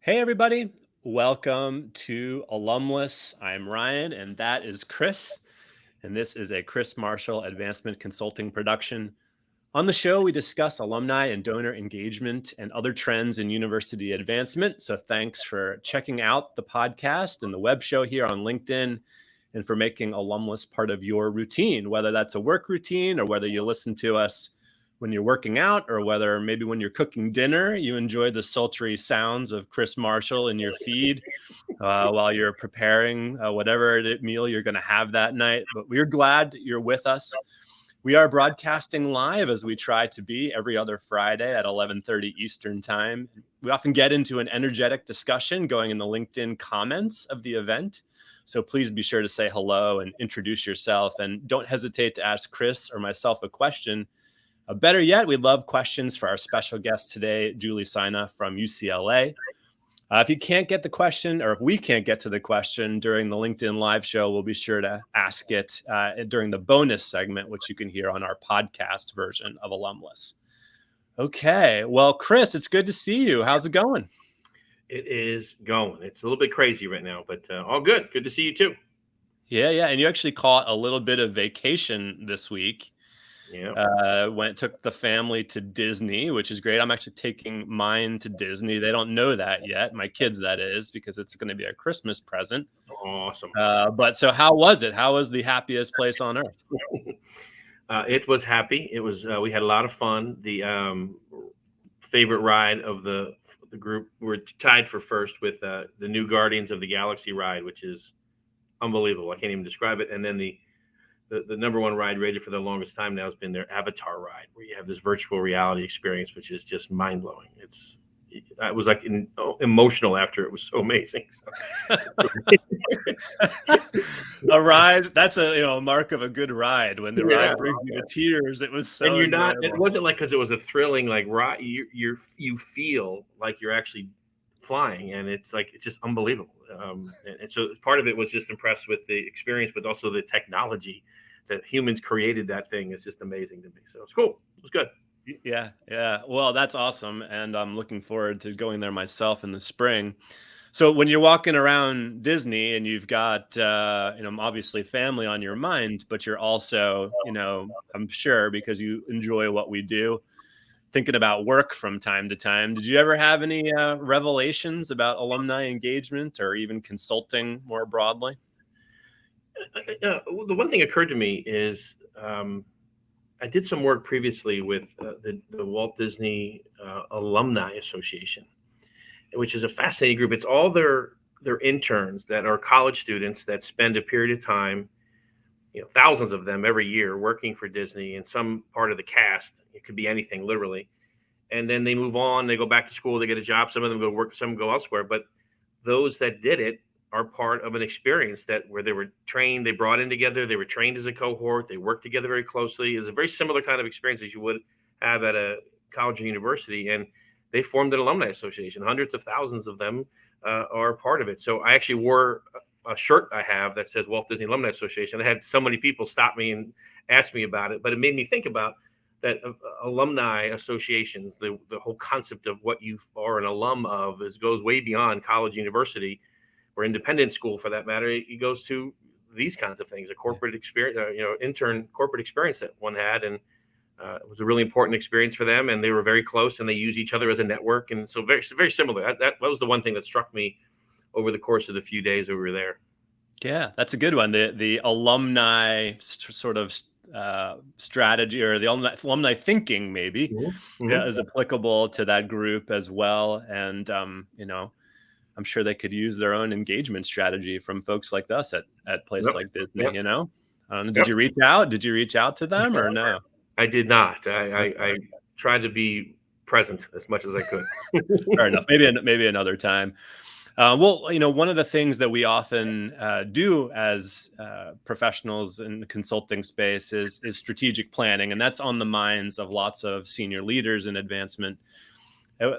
Hey, everybody. Welcome to Alumless. I'm Ryan, and that is Chris. And this is a Chris Marshall Advancement Consulting production. On the show, we discuss alumni and donor engagement and other trends in university advancement. So thanks for checking out the podcast and the web show here on LinkedIn and for making Alumless part of your routine, whether that's a work routine or whether you listen to us when you're working out, or whether maybe when you're cooking dinner, you enjoy the sultry sounds of Chris Marshall in your feed while you're preparing whatever meal you're going to have that night. But we're glad you're with us. We are broadcasting live, as we try to be, every other Friday at 11:30 Eastern Time. We often get into an energetic discussion going in the LinkedIn comments of the event. So please be sure to say hello and introduce yourself. And don't hesitate to ask Chris or myself a question. Better yet, we'd love questions for our special guest today, Julie Sina from UCLA. If you can't get the question, or if we can't get to the question during the LinkedIn live show, we'll be sure to ask it during the bonus segment, which you can hear on our podcast version of Alumless. Okay, well, Chris, it's good to see you. How's it going? It is going. It's a little bit crazy right now, but all good. Good to see you too. Yeah. And you actually caught a little bit of vacation this week. Yeah. Took the family to Disney, which is great. I'm actually taking mine to Disney. They don't know that yet. My kids, that is, because it's going to be a Christmas present. Awesome. But so how was it? How was the happiest place on earth? It was happy. It was. We had a lot of fun. The favorite ride of the group, we're tied for first with the new Guardians of the Galaxy ride, which is unbelievable. I can't even describe it. And then the number one ride rated for the longest time now has been their Avatar ride, where you have this virtual reality experience, which is just mind blowing. I was like emotional after. It was so amazing. A ride, that's a mark of a good ride, when the ride brings you to tears. It was so and you're not. enjoyable. It wasn't like because it was a thrilling like ride. You feel like you're actually flying, and it's just unbelievable. And so part of it was just impressed with the experience, but also the technology that humans created. That thing is just amazing to me. So it's cool. It was good. Yeah. Well, that's awesome, and I'm looking forward to going there myself in the spring. So when you're walking around Disney and you've got obviously family on your mind, but you're also, I'm sure, because you enjoy what we do, thinking about work from time to time. Did you ever have any revelations about alumni engagement or even consulting more broadly? The one thing occurred to me is I did some work previously with the Walt Disney Alumni Association, which is a fascinating group. It's all their interns that are college students that spend a period of time, thousands of them every year working for Disney in some part of the cast. It could be anything, literally. And then they move on, they go back to school, they get a job. Some of them go work, some go elsewhere. But those that did it are part of an experience where they were trained, they brought in together, they were trained as a cohort, they worked together very closely. It's a very similar kind of experience as you would have at a college or university. And they formed an alumni association. Hundreds of thousands of them are part of it. So I actually wore a shirt I have that says Walt Disney Alumni Association. I had so many people stop me and ask me about it, but it made me think about that alumni associations, the whole concept of what you are an alum of goes way beyond college, university, or independent school for that matter. It goes to these kinds of things, a corporate experience, intern corporate experience that one had. And it was a really important experience for them, and they were very close, and they use each other as a network. And so very, very similar. That was the one thing that struck me over the course of the few days we were there. Yeah, that's a good one. The alumni sort of strategy, or the alumni thinking, maybe, Mm-hmm. is applicable to that group as well. And I'm sure they could use their own engagement strategy from folks like us at places like Disney. Yep. Did you reach out? Did you reach out to them or no? I did not. I tried to be present as much as I could. Fair enough. Maybe another time. Well, one of the things that we often do as professionals in the consulting space is strategic planning, and that's on the minds of lots of senior leaders in advancement.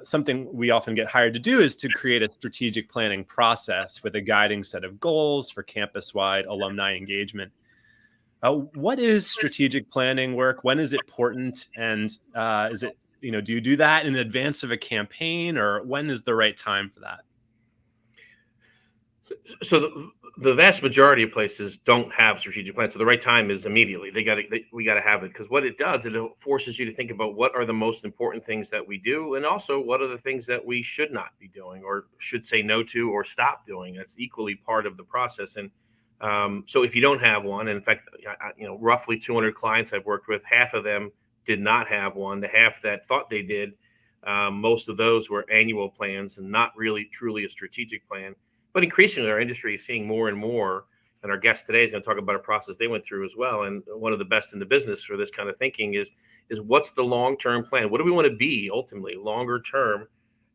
Something we often get hired to do is to create a strategic planning process with a guiding set of goals for campus-wide alumni engagement. What is strategic planning work? When is it important? And is it, do you do that in advance of a campaign, or when is the right time for that? So the vast majority of places don't have strategic plans. So the right time is immediately. We got to have it, because what it does, it forces you to think about what are the most important things that we do, and also what are the things that we should not be doing or should say no to or stop doing. That's equally part of the process. And so if you don't have one, and in fact, roughly 200 clients I've worked with, half of them did not have one. The half that thought they did, most of those were annual plans and not really truly a strategic plan. But increasingly, our industry is seeing more and more, and our guest today is going to talk about a process they went through as well. And one of the best in the business for this kind of thinking is what's the long-term plan? What do we want to be ultimately, longer term,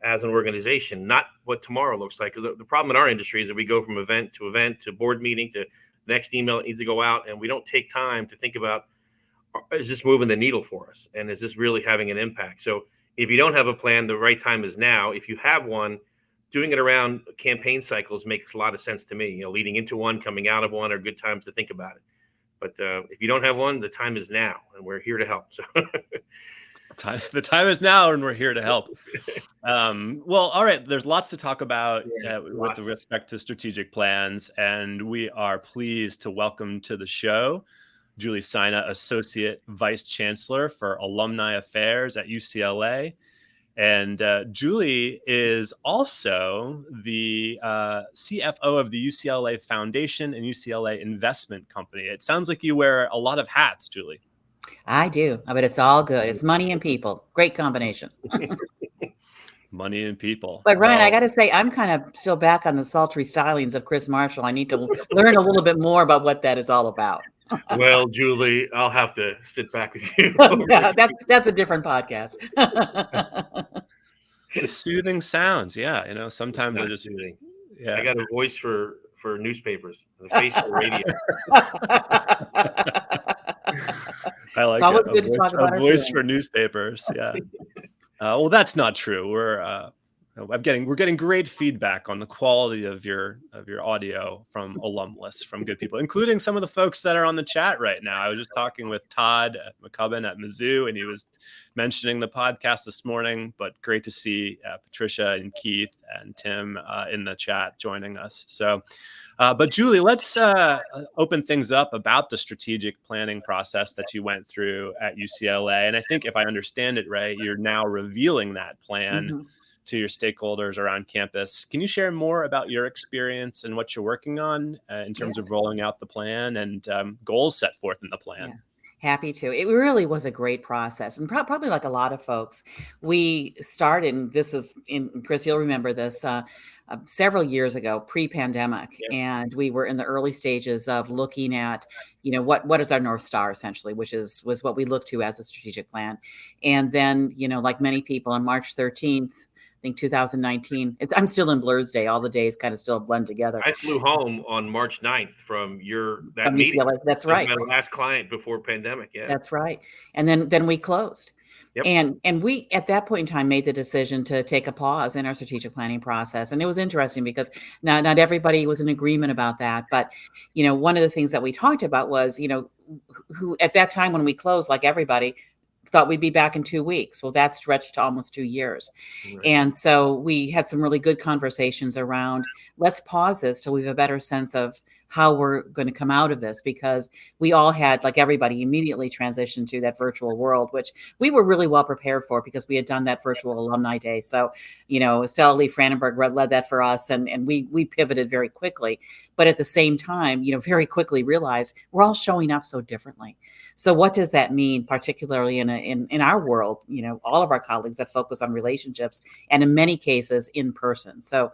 as an organization? Not what tomorrow looks like. The problem in our industry is that we go from event to board meeting to next email that needs to go out, and we don't take time to think about, is this moving the needle for us, and is this really having an impact? So if you don't have a plan, the right time is now. If you have one, doing it around campaign cycles makes a lot of sense to me. Leading into one, coming out of one are good times to think about it. But if you don't have one, the time is now, and we're here to help. So the time is now, and we're here to help. Well, all right. There's lots to talk about with respect to strategic plans, and we are pleased to welcome to the show Julie Sina, Associate Vice Chancellor for Alumni Affairs at UCLA. And Julie is also the CFO of the UCLA Foundation and UCLA Investment Company. It sounds like you wear a lot of hats, Julie. I do, but it's all good. It's money and people. Great combination. Money and people. But Ryan, I got to say, I'm kind of still back on the sultry stylings of Chris Marshall. I need to learn a little bit more about what that is all about. Well, Julie, I'll have to sit back with you. Yeah, that's a different podcast. The soothing sounds. Yeah. Sometimes they're just soothing. Yeah. I got a voice for newspapers, a face for radio. I like it's always it. good to talk about a voice for newspapers. Yeah. Well, that's not true. We're getting great feedback on the quality of your audio from Alumless, from good people, including some of the folks that are on the chat right now. I was just talking with Todd McCubbin at Mizzou, and he was mentioning the podcast this morning. But great to see Patricia and Keith and Tim in the chat joining us. So, but Julie, let's open things up about the strategic planning process that you went through at UCLA. And I think if I understand it right, you're now revealing that plan to your stakeholders around campus. Can you share more about your experience and what you're working on in terms of rolling out the plan and goals set forth in the plan? Yeah. Happy to. It really was a great process. And probably like a lot of folks, we started, and this is, Chris, you'll remember this, several years ago, pre-pandemic. Yeah. And we were in the early stages of looking at, what is our North Star, essentially, was what we looked to as a strategic plan. And then, like many people, on March 13th, I think 2019. I'm still in Blur's day. All the days kind of still blend together. I flew home on March 9th from that meeting. UCLA. That's right. My last client before pandemic. Yeah, that's right. And then we closed. Yep. And we, at that point in time, made the decision to take a pause in our strategic planning process. And it was interesting because not everybody was in agreement about that. But, one of the things that we talked about was, who at that time when we closed, like everybody, thought we'd be back in 2 weeks. Well, that stretched to almost 2 years. Right. And so we had some really good conversations around, let's pause this till we have a better sense of how we're going to come out of this, because we all had, like everybody, immediately transitioned to that virtual world, which we were really well prepared for because we had done that virtual alumni day. So, Stella Lee Franenberg led that for us, and we pivoted very quickly. But at the same time, very quickly realized we're all showing up so differently. So what does that mean, particularly in our world? All of our colleagues that focus on relationships, and in many cases in person. So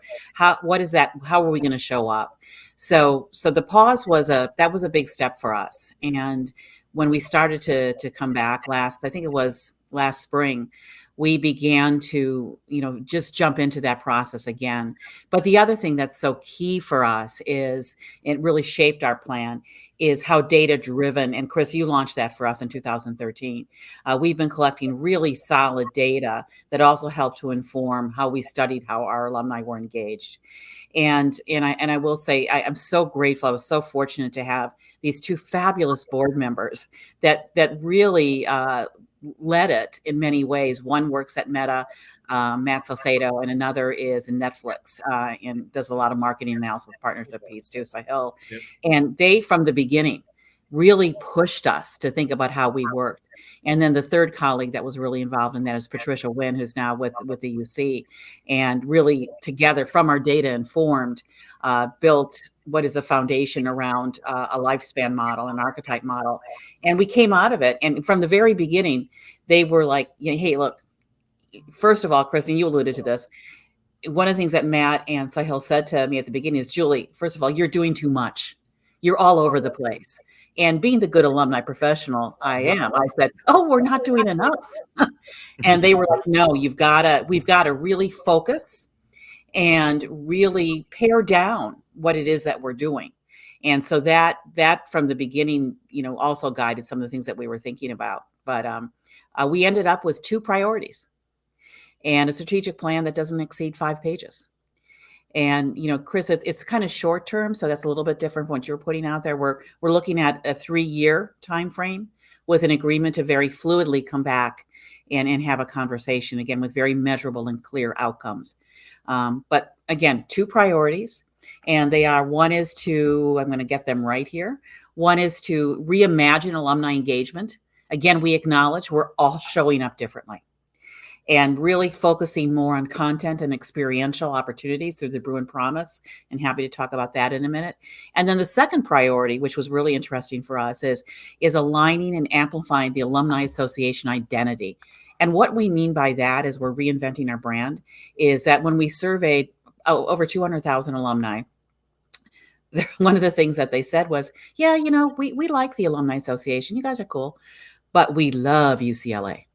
what is that? How are we going to show up? So the pause was a big step for us. And when we started to come back I think it was last spring, we began to, just jump into that process again. But the other thing that's so key for us is, it really shaped our plan, is how data-driven, and Chris, you launched that for us in 2013. We've been collecting really solid data that also helped to inform how we studied how our alumni were engaged. And I will say, I'm so grateful. I was so fortunate to have these two fabulous board members that really led it in many ways. One works at Meta, Matt Salcedo, and another is in Netflix and does a lot of marketing analysis partnership piece too, Sahil. Yep. And they, from the beginning, really pushed us to think about how we worked. And then the third colleague that was really involved in that is Patricia Wynn, who's now with the UC, and really together from our data informed, built what is a foundation around a lifespan model, an archetype model. And we came out of it. And from the very beginning, they were like, hey, look, first of all, Kristen, you alluded to this. One of the things that Matt and Sahil said to me at the beginning is, Julie, first of all, you're doing too much. You're all over the place. And being the good alumni professional I am, I said, oh, we're not doing enough. And they were like, no, we've got to really focus and really pare down what it is that we're doing. And so that from the beginning, also guided some of the things that we were thinking about. But we ended up with 2 priorities and a strategic plan that doesn't exceed 5 pages. And, Chris, it's kind of short term. So that's a little bit different from what you're putting out there. We're looking at a 3-year time frame with an agreement to very fluidly come back and have a conversation, again, with very measurable and clear outcomes. But again, 2 priorities. And they are, one is to, I'm going to get them right here. One is to reimagine alumni engagement. Again, we acknowledge we're all showing up differently. And really focusing more on content and experiential opportunities through the Bruin Promise, and happy to talk about that in a minute. And then the second priority, which was really interesting for us, is aligning and amplifying the Alumni Association identity. And what we mean by that is we're reinventing our brand, is that when we surveyed over 200,000 alumni, one of the things that they said was, yeah, we like the Alumni Association. You guys are cool, but we love UCLA.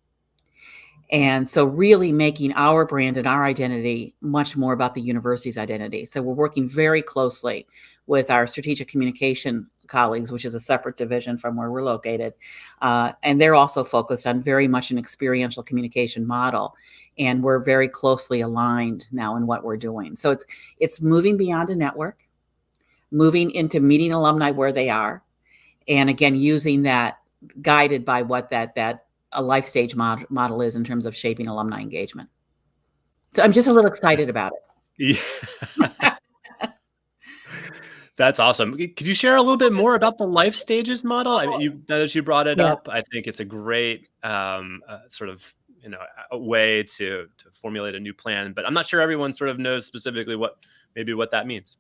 And so really making our brand and our identity much more about the university's identity. So we're working very closely with our strategic communication colleagues, which is a separate division from where we're located. And they're also focused on very much an experiential communication model. And we're very closely aligned now in what we're doing. So it's moving beyond a network, moving into meeting alumni where they are. And again, using that guided by what that a Lifestage model is in terms of shaping alumni engagement. So I'm just a little excited about it. Yeah. That's awesome. Could you share a little bit more about the Lifestages model? I mean, now that you brought it up, I think it's a great sort of a way to formulate a new plan. But I'm not sure everyone sort of knows specifically what that means.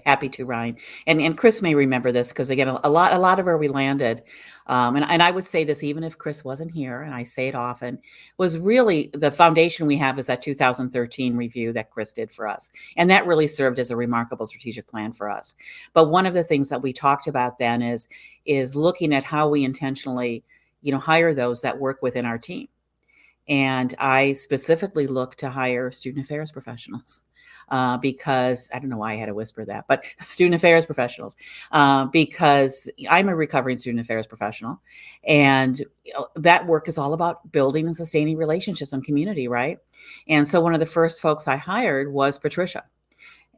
Happy to, Ryan. And Chris may remember this because, again, a lot of where we landed, and I would say this even if Chris wasn't here, and I say it often, was really the foundation we have is that 2013 review that Chris did for us. And that really served as a remarkable strategic plan for us. But one of the things that we talked about then is looking at how we intentionally, hire those that work within our team. And I specifically look to hire student affairs professionals. Because I don't know why I had to whisper that, but student affairs professionals, because I'm a recovering student affairs professional, and that work is all about building and sustaining relationships and community, right? And so one of the first folks I hired was Patricia.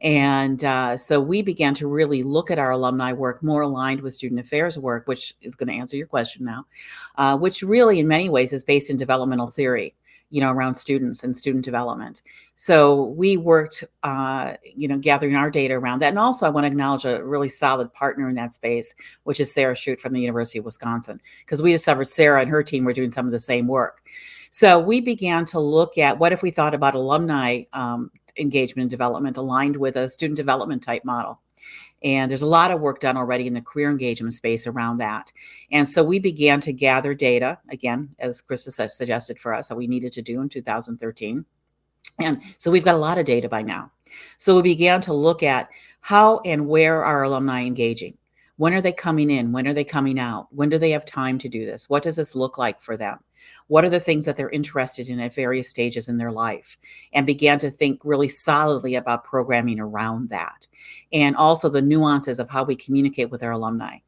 And so we began to really look at our alumni work more aligned with student affairs work, which is going to answer your question now, which really in many ways is based in developmental theory, around students and student development. So we worked, gathering our data around that. And also I want to acknowledge a really solid partner in that space, which is Sarah Shute from the University of Wisconsin, because we discovered Sarah and her team were doing some of the same work. So we began to look at what if we thought about alumni engagement and development aligned with a student development type model. And there's a lot of work done already in the career engagement space around that. And so we began to gather data, again, as Krista suggested for us, that we needed to do in 2013. And so we've got a lot of data by now. So we began to look at how and where are alumni engaging? When are they coming in? When are they coming out? When do they have time to do this? What does this look like for them? What are the things that they're interested in at various stages in their life? And began to think really solidly about programming around that. And also the nuances of how we communicate with our alumni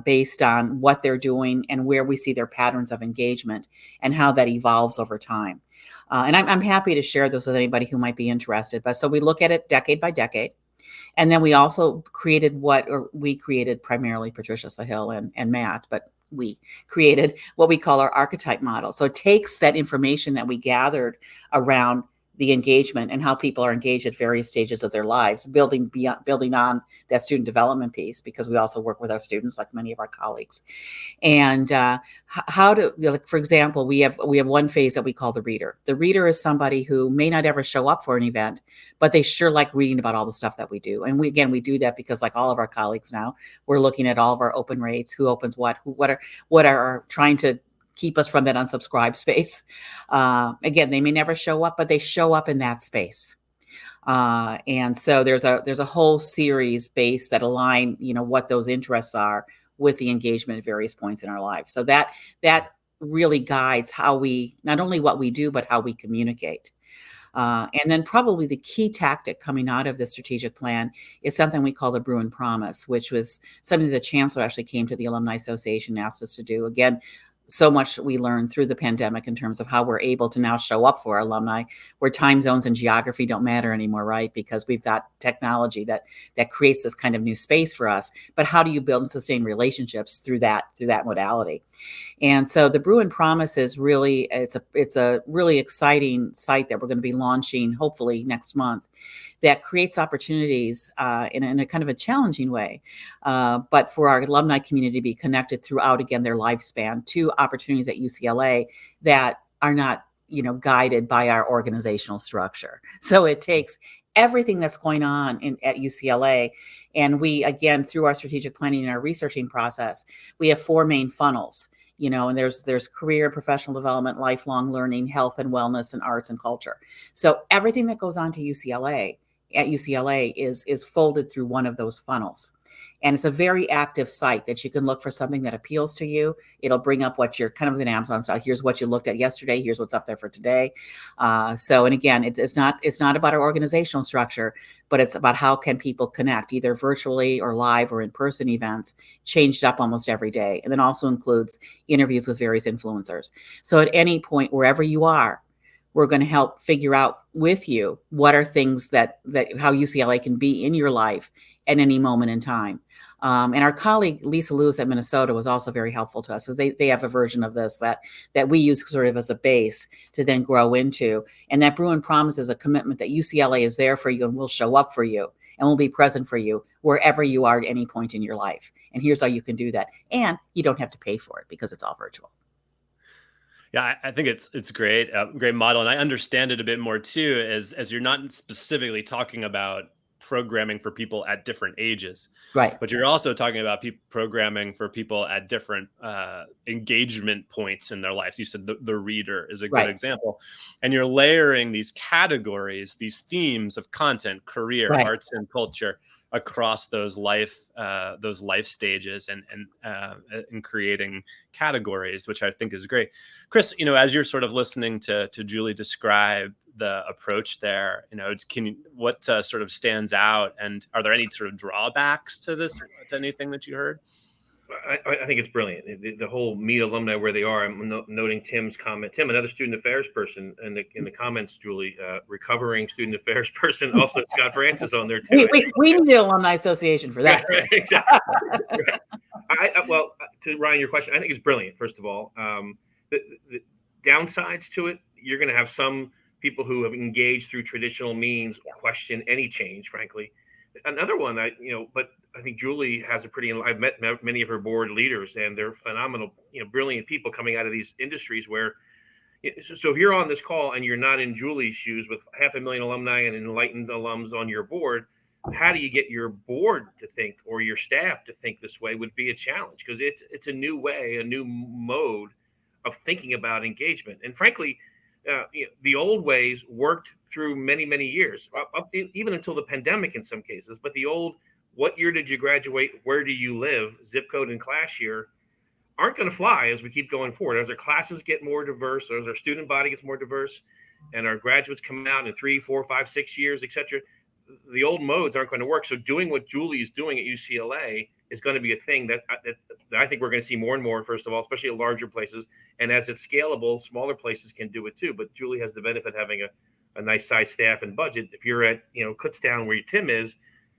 based on what they're doing and where we see their patterns of engagement and how that evolves over time. And I'm happy to share this with anybody who might be interested. But so we look at it decade by decade. And then we also created we created primarily Patricia, Sahil, and Matt, but we created what we call our archetype model. So it takes that information that we gathered around the engagement and how people are engaged at various stages of their lives, building on that student development piece, because we also work with our students, like many of our colleagues. And how to, like, for example, we have one phase that we call the reader. The reader is somebody who may not ever show up for an event, but they sure like reading about all the stuff that we do. And we do that because, like all of our colleagues now, we're looking at all of our open rates, who opens what are trying to keep us from that unsubscribe space. Again, they may never show up, but they show up in that space. And so there's a whole series base that align, what those interests are with the engagement at various points in our lives. So that really guides how we, not only what we do, but how we communicate. And then probably the key tactic coming out of the strategic plan is something we call the Bruin Promise, which was something the chancellor actually came to the Alumni Association and asked us to do. Again, so much we learned through the pandemic in terms of how we're able to now show up for our alumni, where time zones and geography don't matter anymore, right? Because we've got technology that creates this kind of new space for us. But how do you build and sustain relationships through that modality? And so the Bruin Promise is really, it's a really exciting site that we're going to be launching hopefully next month, that creates opportunities in a kind of a challenging way, but for our alumni community to be connected throughout, again, their lifespan, to opportunities at UCLA that are not, guided by our organizational structure. So it takes everything that's going on at UCLA, and we, again, through our strategic planning and our researching process, we have 4 main funnels. And there's career and professional development, lifelong learning, health and wellness, and arts and culture. So everything that goes on to UCLA is folded through one of those funnels. And it's a very active site that you can look for something that appeals to you. It'll bring up what you're kind of an Amazon style. Here's what you looked at yesterday. Here's what's up there for today. And again, it's not about our organizational structure, but it's about how can people connect, either virtually or live or in-person events, changed up almost every day. And then also includes interviews with various influencers. So at any point, wherever you are, we're going to help figure out with you what are things that how UCLA can be in your life at any moment in time. And our colleague Lisa Lewis at Minnesota was also very helpful to us, because they have a version of this that we use sort of as a base to then grow into. And that Bruin Promise is a commitment that UCLA is there for you and will show up for you and will be present for you wherever you are at any point in your life. And here's how you can do that. And you don't have to pay for it because it's all virtual. Yeah, I think it's great, great model, and I understand it a bit more too, as you're not specifically talking about programming for people at different ages, Right. but you're also talking about programming for people at different engagement points in their lives. You said the reader is a good example, and you're layering these categories, these themes of content, career, arts, and culture across those life stages, and creating categories, which I think is great. Chris, as you're sort of listening to Julie describe the approach there, what sort of stands out, and are there any sort of drawbacks to this, to anything that you heard? I think it's brilliant. The whole meet alumni where they are. I'm noting Tim's comment. Tim, another student affairs person, and in the comments, Julie, recovering student affairs person. Also, Scott Francis on there too. We need an alumni association for that. Right, exactly. Right. Well, to Ryan, your question, I think it's brilliant. First of all, the downsides to it, you're going to have some people who have engaged through traditional means question any change, frankly. Another one, but I think Julie has I've met many of her board leaders, and they're phenomenal, brilliant people coming out of these industries where, so if you're on this call and you're not in Julie's shoes with 500,000 alumni and enlightened alums on your board, how do you get your board to think, or your staff to think this way, would be a challenge, because it's a new way, a new mode of thinking about engagement. And frankly, the old ways worked through many, many years, even until the pandemic in some cases. But the old, what year did you graduate? Where do you live? Zip code and class year aren't going to fly as we keep going forward. As our classes get more diverse, as our student body gets more diverse, and our graduates come out in 3, 4, 5, 6 years, et cetera, the old modes aren't going to work. So doing what Julie is doing at UCLA is going to be a thing that I think we're going to see more and more, first of all, especially at larger places. And as it's scalable, smaller places can do it too. But Julie has the benefit of having a nice size staff and budget. If you're at, Kutztown, where Tim is,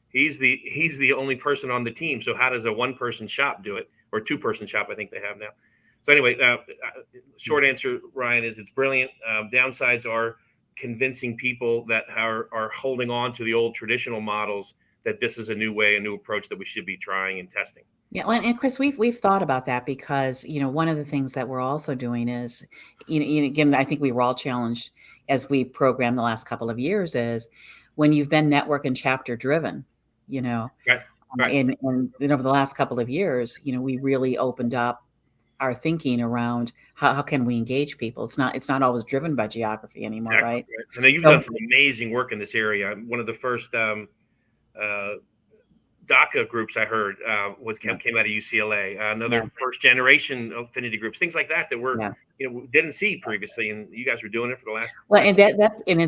he's the only person on the team. So how does a one-person shop do it? or a 2-person shop, I think they have now. So anyway, short answer, Ryan, is it's brilliant. Downsides are convincing people that are holding on to the old traditional models that this is a new way, a new approach that we should be trying and testing. Yeah, well, and Chris, we've thought about that because, one of the things that we're also doing is, again, I think we were all challenged as we programmed the last couple of years is when you've been network and chapter driven, Right. and over the last couple of years, we really opened up our thinking around how can we engage people. It's not always driven by geography anymore, Exactly. right? I know you've done some amazing work in this area. One of the first DACA groups I heard came out of UCLA. Another first generation affinity groups, things like that we didn't see previously, and you guys were doing it for the last. Well, and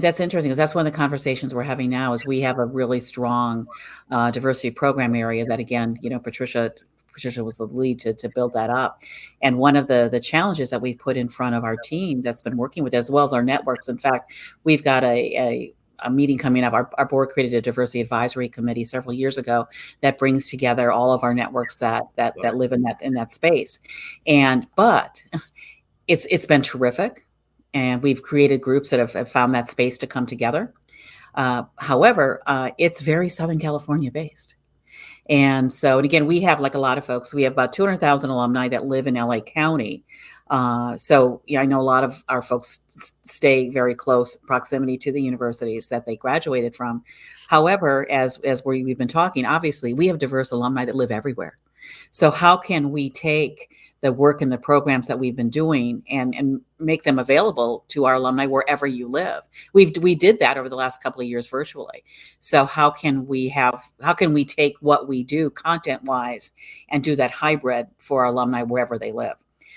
that's interesting because that's one of the conversations we're having now. Is we have a really strong diversity program area that, again, Patricia was the lead to build that up. And one of the challenges that we've put in front of our team that's been working with, as well as our networks. In fact, we've got a meeting coming up. Our board created a diversity advisory committee several years ago that brings together all of our networks that live in that space. But it's been terrific. And we've created groups that have found that space to come together. However, it's very Southern California based. And again, we have, like a lot of folks, we have about 200,000 alumni that live in LA County. I know a lot of our folks stay very close proximity to the universities that they graduated from. However, as we've been talking, obviously we have diverse alumni that live everywhere. So how can we take the work and the programs that we've been doing and make them available to our alumni wherever you live? We did that over the last couple of years virtually. So how can we take what we do content wise and do that hybrid for our alumni wherever they live?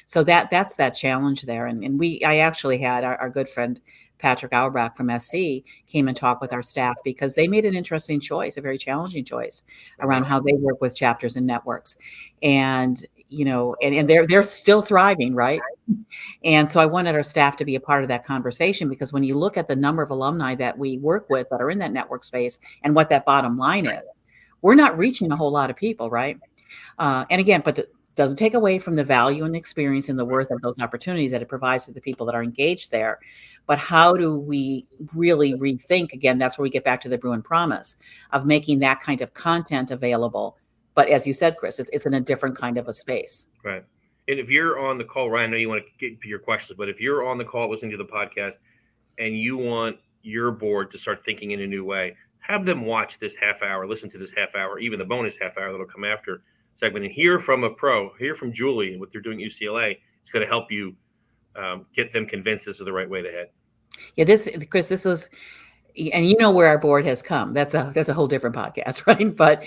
So that's that challenge there. And I actually had our good friend Patrick Auerbach from SC came and talked with our staff because they made an interesting choice, a very challenging choice around how they work with chapters and networks. And, and they're still thriving, right? And so I wanted our staff to be a part of that conversation because when you look at the number of alumni that we work with that are in that network space and what that bottom line is, we're not reaching a whole lot of people, right? And again, but doesn't take away from the value and the experience and the worth of those opportunities that it provides to the people that are engaged there. But how do we really rethink, again, that's where we get back to the Bruin promise of making that kind of content available. But as you said, Chris, it's in a different kind of a space. Right. And if you're on the call, Ryan, I know you want to get to your questions, but if you're on the call listening to the podcast and you want your board to start thinking in a new way, have them watch this half hour, listen to this half hour, even the bonus half hour that'll come after segment, and hear from a pro, hear from Julie and what they're doing at UCLA. It's going to help you get them convinced this is the right way to head. Yeah, Chris, this was, and where our board has come. That's a whole different podcast, right? But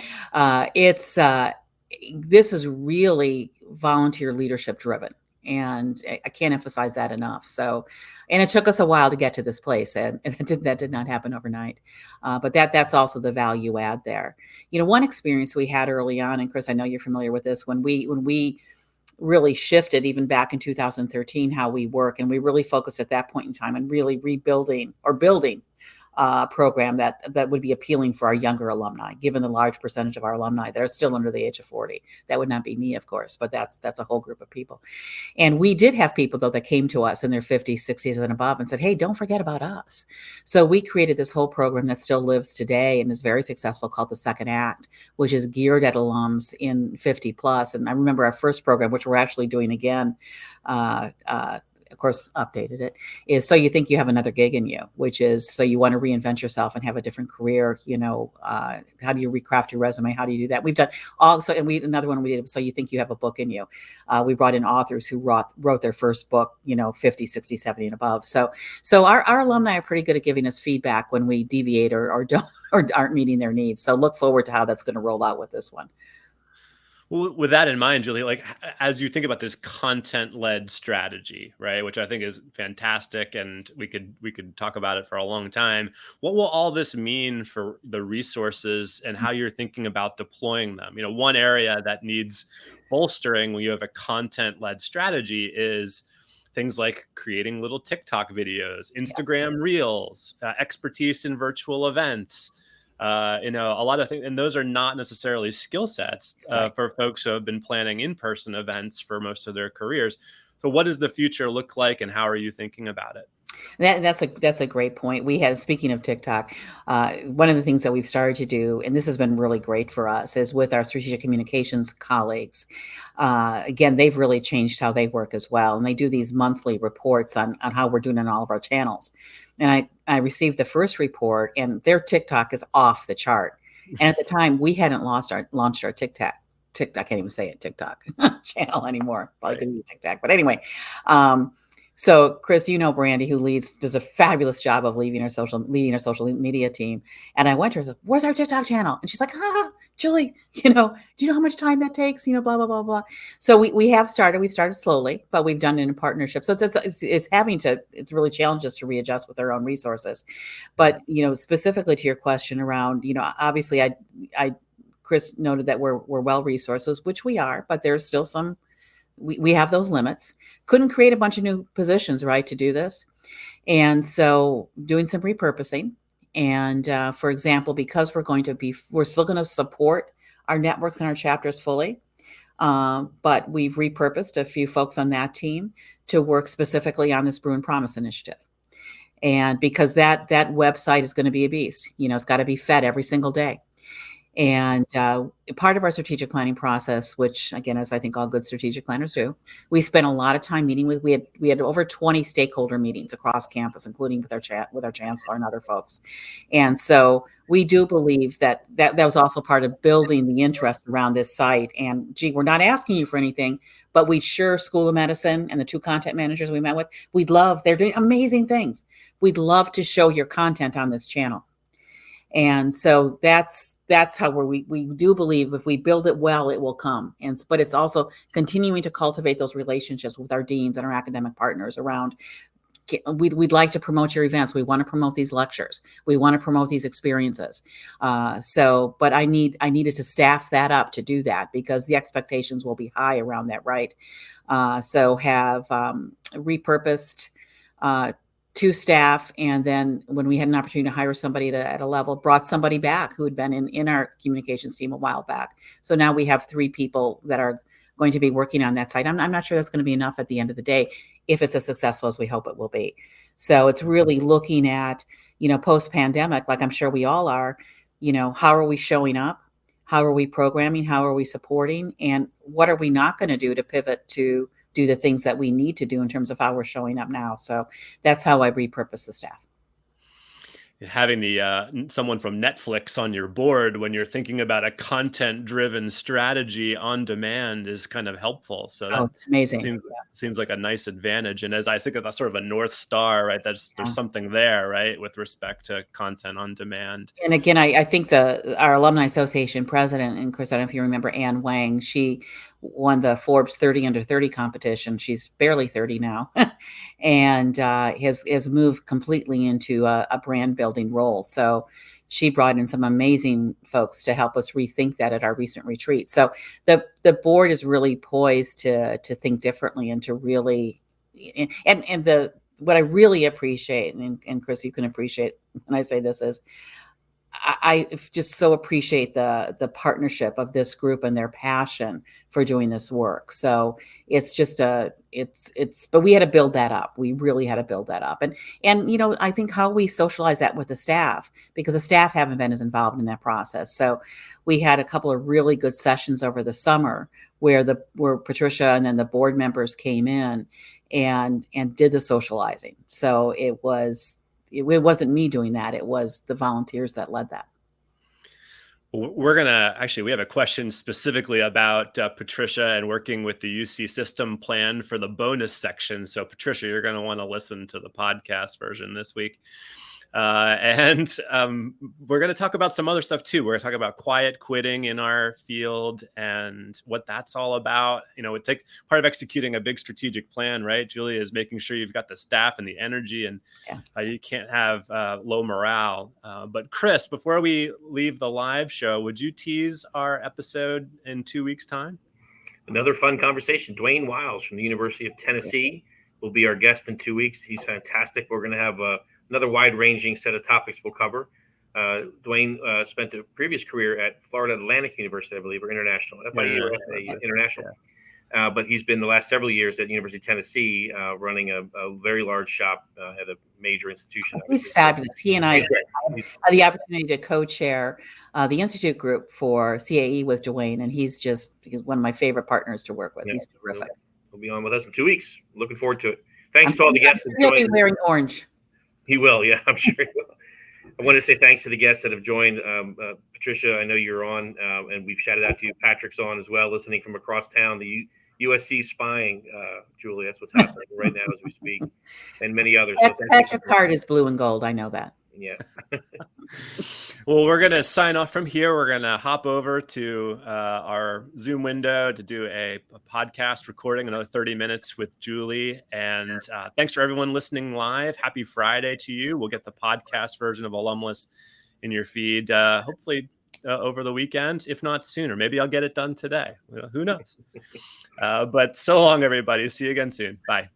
this is really volunteer leadership driven. And I can't emphasize that enough. So, and it took us a while to get to this place, and that did not happen overnight. But that's also the value add there. One experience we had early on, and Chris, I know you're familiar with this, when we really shifted even back in 2013 how we work, and we really focused at that point in time on really rebuilding or building program that would be appealing for our younger alumni, given the large percentage of our alumni that are still under the age of 40. That would not be me, of course, but that's a whole group of people. And we did have people, though, that came to us in their 50s, 60s, and above and said, hey, don't forget about us. So we created this whole program that still lives today and is very successful called The Second Act, which is geared at alums in 50 plus. And I remember our first program, which we're actually doing again, of course, updated it, is so you think you have another gig in you, which is so you want to reinvent yourself and have a different career. How do you recraft your resume? How do you do that? We've done also, and another one we did, so you think you have a book in you. We brought in authors who wrote their first book, 50, 60, 70 and above. So our alumni are pretty good at giving us feedback when we deviate or don't or aren't meeting their needs. So look forward to how that's going to roll out with this one. Well, with that in mind, Julie, like as you think about this content-led strategy, right, which I think is fantastic, and we could talk about it for a long time. What will all this mean for the resources and how you're thinking about deploying them? One area that needs bolstering when you have a content-led strategy is things like creating little TikTok videos, Instagram Reels, expertise in virtual events. a lot of things, and those are not necessarily skill sets Right. for folks who have been planning in-person events for most of their careers. So what does the future look like, and how are you thinking about it? That's a great point. We had, speaking of TikTok, one of the things that we've started to do, and this has been really great for us, is with our strategic communications colleagues. Again, they've really changed how they work as well, and they do these monthly reports on how we're doing on all of our channels. And I received the first report, and their TikTok is off the chart. And at the time, we hadn't launched our TikTok. I can't even say it, TikTok channel anymore. Probably Right. could be TikTok, but anyway. So Chris, Brandy, who does a fabulous job of leading our social media team. And I went to her and said, "Where's our TikTok channel?" And she's like, Julie, do you know how much time that takes? Blah, blah, blah, blah. So we've started slowly, but we've done it in partnership. So it's really challenged us to readjust with our own resources. But, specifically to your question around, obviously Chris noted that we're well resources, which we are, but there's still some, we have those limits. Couldn't create a bunch of new positions, right, to do this. And so doing some repurposing. And for example, because we're still going to support our networks and our chapters fully. But we've repurposed a few folks on that team to work specifically on this Brew and Promise initiative. And because that website is going to be a beast, it's got to be fed every single day. And part of our strategic planning process, which again, as I think all good strategic planners do, we spent a lot of time meeting with. We had over 20 stakeholder meetings across campus, including with our chancellor and other folks. And so we do believe that was also part of building the interest around this site. And we're not asking you for anything, but we sure, School of Medicine and the 2 content managers we met with, they're doing amazing things. We'd love to show your content on this channel. And so that's how we do believe if we build it well, it will come. But it's also continuing to cultivate those relationships with our deans and our academic partners around. We'd like to promote your events. We want to promote these lectures. We want to promote these experiences. But I needed to staff that up to do that because the expectations will be high around that, right? So have repurposed 2 staff, and then when we had an opportunity to hire somebody at a level, brought somebody back who had been in our communications team a while back. So now we have 3 people that are going to be working on that site. I'm not sure that's going to be enough at the end of the day if it's as successful as we hope it will be. So it's really looking at, post-pandemic, like I'm sure we all are, how are we showing up? How are we programming? How are we supporting? And what are we not going to do to pivot to do the things that we need to do in terms of how we're showing up now. So that's how I repurpose the staff. Having the someone from Netflix on your board when you're thinking about a content-driven strategy on demand is kind of helpful. So that it's amazing. seems like a nice advantage. And as I think of that sort of a North Star, right? There's something there, right, with respect to content on demand. And again, I think our Alumni Association president, and Chris, I don't know if you remember Ann Wang, she won the Forbes 30 Under 30 competition. She's barely 30 now, and has moved completely into a brand building role. So she brought in some amazing folks to help us rethink that at our recent retreat. So the board is really poised to think differently and to really, what I really appreciate, and Chris, you can appreciate when I say this, is I just so appreciate the partnership of this group and their passion for doing this work. So it's just but we had to build that up. We really had to build that up. And I think how we socialize that with the staff, because the staff haven't been as involved in that process. So we had a couple of really good sessions over the summer where Patricia and then the board members came in and did the socializing. So it wasn't me doing that. It was the volunteers that led that. We have a question specifically about Patricia and working with the UC system plan for the bonus section. So Patricia, you're going to want to listen to the podcast version this week. And we're going to talk about some other stuff too. We're going to talk about quiet quitting in our field and what that's all about. It takes part of executing a big strategic plan, right, Julie, is making sure you've got the staff and the energy, and you can't have low morale. But Chris, before we leave the live show, would you tease our episode in 2 weeks' time? Another fun conversation. Dwayne Wiles from the University of Tennessee will be our guest in 2 weeks. He's fantastic. We're going to have another wide-ranging set of topics we'll cover. Dwayne spent a previous career at Florida Atlantic University, I believe, or International, FIU or FAU, International. But he's been the last several years at University of Tennessee, running a very large shop at a major institution. He's fabulous. He and I had the opportunity to co-chair the Institute group for CAE with Dwayne, and he's one of my favorite partners to work with. He's terrific. He'll be on with us in 2 weeks. Looking forward to it. Thanks to all the guests. He'll be wearing orange. He will, yeah, I'm sure he will. I want to say thanks to the guests that have joined. Patricia, I know you're on, and we've shouted out to you. Patrick's on as well, listening from across town. The USC spying, Julie, that's what's happening right now as we speak, and many others. So Patrick's heart is blue and gold. I know that. Yeah. Well, we're going to sign off from here. We're going to hop over to our Zoom window to do a podcast recording, another 30 minutes with Julie. And thanks for everyone listening live. Happy Friday to you. We'll get the podcast version of Alumless in your feed, hopefully over the weekend, if not sooner. Maybe I'll get it done today. Who knows? But so long, everybody. See you again soon. Bye.